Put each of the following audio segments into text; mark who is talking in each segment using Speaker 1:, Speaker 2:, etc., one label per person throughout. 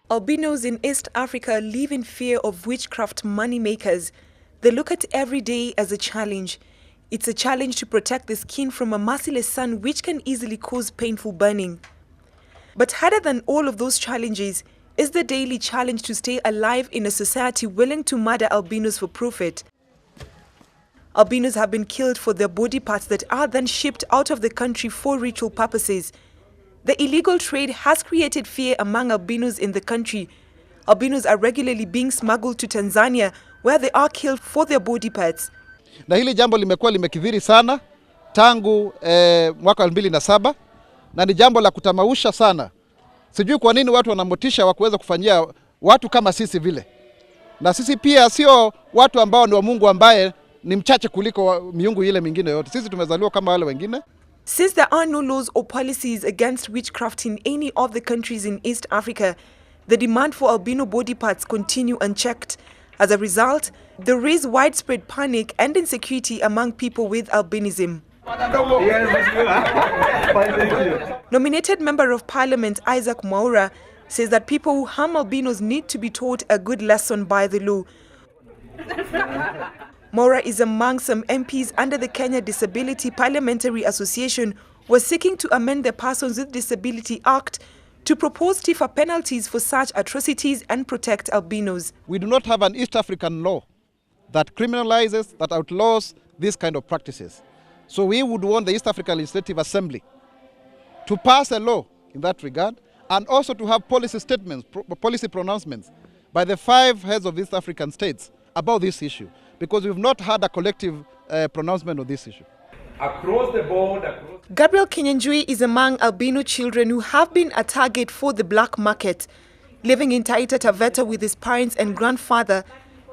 Speaker 1: Albinos in East Africa live in fear of witchcraft moneymakers. They look at every day as a challenge. It's a challenge to protect the skin from a merciless sun which can easily cause painful burning. But harder than all of those challenges is the daily challenge to stay alive in a society willing to murder albinos for profit. Albinos have been killed for their body parts that are then shipped out of the country for ritual purposes. The illegal trade has created fear among albinos in the country. Albinos are regularly being smuggled to Tanzania where they are killed for their body parts.
Speaker 2: Na hili jambo limekuwa limekithiri sana tangu mwaka 2007 na ni jambo la kutamausha sana. Sijui kwa nini watu wanamotisha wa kuweza kufanyia watu kama sisi vile. Na sisi pia sio watu ambao ni wa Mungu ambaye ni mchache kuliko miungu ile mingine yote. Sisi tumezaliwa kama wale wengine.
Speaker 1: Since there are no laws or policies against witchcraft in any of the countries in East Africa, the demand for albino body parts continue unchecked. As a result, there is widespread panic and insecurity among people with albinism. Nominated Member of Parliament Isaac Mwaura says that people who harm albinos need to be taught a good lesson by the law. Mwaura is among some MPs under the Kenya Disability Parliamentary Association who are seeking to amend the Persons with Disability Act to propose stiffer penalties for such atrocities and protect albinos.
Speaker 2: We do not have an East African law that criminalizes, that outlaws these kind of practices. So we would want the East African Legislative Assembly to pass a law in that regard and also to have policy statements, policy pronouncements by the 5 heads of East African states about this issue, because we've not had a collective pronouncement of this issue.
Speaker 3: Across the board,
Speaker 1: Gabriel Kinyanjui is among albino children who have been a target for the black market. Living in Taita Taveta with his parents and grandfather,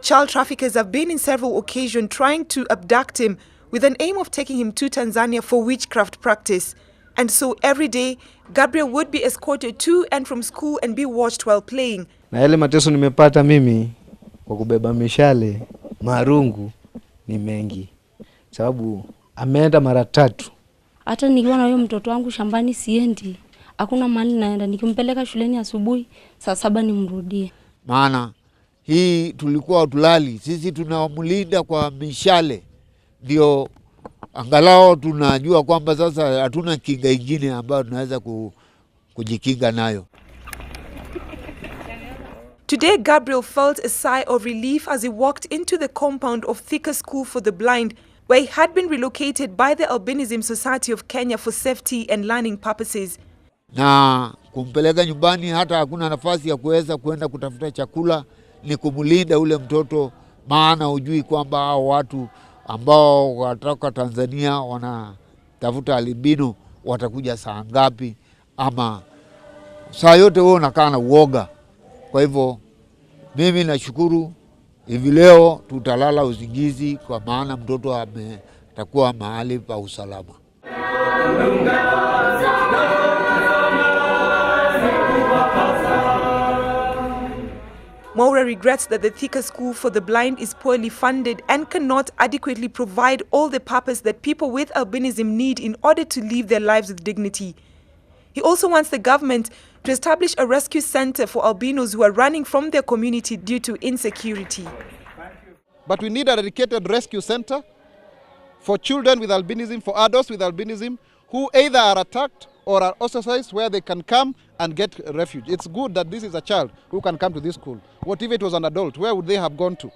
Speaker 1: child traffickers have been in several occasions trying to abduct him with an aim of taking him to Tanzania for witchcraft practice. And so every day, Gabriel would be escorted to and from school and be watched while playing.
Speaker 4: Na yale mateso nimepata mimi kwa kubeba mishale marungu ni mengi. Sababu ameenda mara 3.
Speaker 5: Hata nikiwa na huyo mtoto wangu shambani siendi. Hakuna mahali naenda, nikimpeleka shuleni asubuhi saa 7 nimrudie.
Speaker 6: Maana hii tulikuwa tulali, sisi tunamlinda kwa mishale. Ndio angalau tunajua kwamba sasa hatuna kinga nyingine ambayo tunaweza kujikinga nayo.
Speaker 1: Today, Gabriel felt a sigh of relief as he walked into the compound of Thika School for the Blind, where he had been relocated by the Albinism Society of Kenya for safety and learning purposes.
Speaker 6: Na kumpeleka nyumbani hata hakuna nafasi ya kuweza kwenda kutafuta chakula, ni kumulinda ule mtoto, maana hujui kwamba hao watu ambao watatoka Tanzania wanatafuta albino watakuja saa ngapi, ama saa yote wewe unakaa na uoga. Kwa hivyo mimi nashukuru hivi leo tutalala usingizi kwa maana mtoto ametakuwa mahali pa usalama.
Speaker 1: Mwaura regrets that the Thika School for the Blind is poorly funded and cannot adequately provide all the purpose that people with albinism need in order to live their lives with dignity. He also wants the government to establish a rescue center for albinos who are running from their community due to insecurity.
Speaker 2: But we need a dedicated rescue center for children with albinism, for adults with albinism, who either are attacked or are ostracized, where they can come and get refuge. It's good that this is a child who can come to this school. What if it was an adult? Where would they have gone to?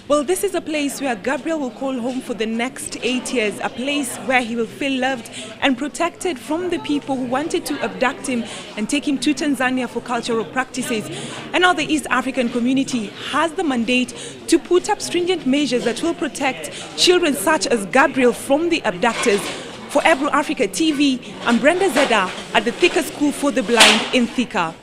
Speaker 1: Well, this is a place where Gabriel will call home for the next 8 years, a place where he will feel loved and protected from the people who wanted to abduct him and take him to Tanzania for cultural practices. And now the East African community has the mandate to put up stringent measures that will protect children such as Gabriel from the abductors. For Ebro Africa TV, I'm Brenda Zeda at the Thika School for the Blind in Thika.